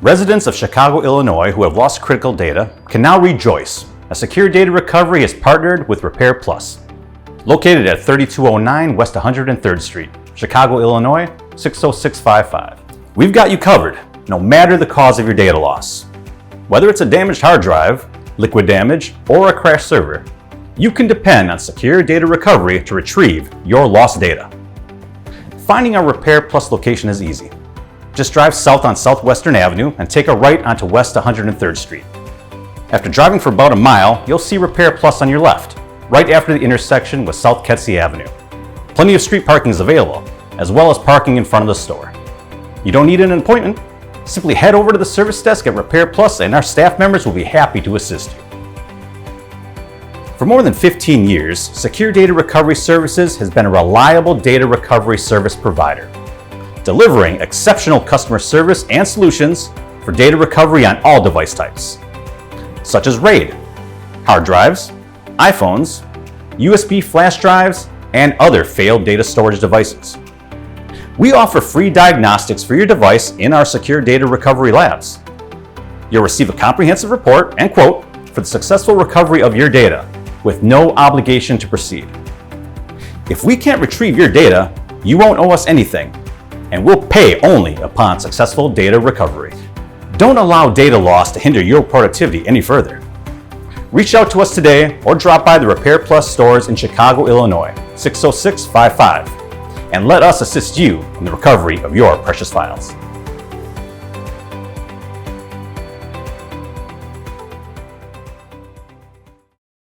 Residents of Chicago, Illinois who have lost critical data can now rejoice as Secure Data Recovery has partnered with Repair Plus. Located at 3209 West 103rd Street, Chicago, Illinois, 60655. We've got you covered, no matter the cause of your data loss. Whether it's a damaged hard drive, liquid damage, or a crashed server, you can depend on Secure Data Recovery to retrieve your lost data. Finding our Repair Plus location is easy. Just drive south on Southwestern Avenue and take a right onto West 103rd Street. After driving for about a mile, you'll see Repair Plus on your left, right after the intersection with South Kedzie Avenue. Plenty of street parking is available, as well as parking in front of the store. You don't need an appointment. Simply head over to the service desk at Repair Plus and our staff members will be happy to assist you. For more than 15 years, Secure Data Recovery Services has been a reliable data recovery service provider, delivering exceptional customer service and solutions for data recovery on all device types, such as RAID, hard drives, iPhones, USB flash drives, and other failed data storage devices. We offer free diagnostics for your device in our Secure Data Recovery labs. You'll receive a comprehensive report and quote for the successful recovery of your data with no obligation to proceed. If we can't retrieve your data, you won't owe us anything, and we'll pay only upon successful data recovery. Don't allow data loss to hinder your productivity any further. Reach out to us today or drop by the Repair Plus stores in Chicago, Illinois, 60655, and let us assist you in the recovery of your precious files.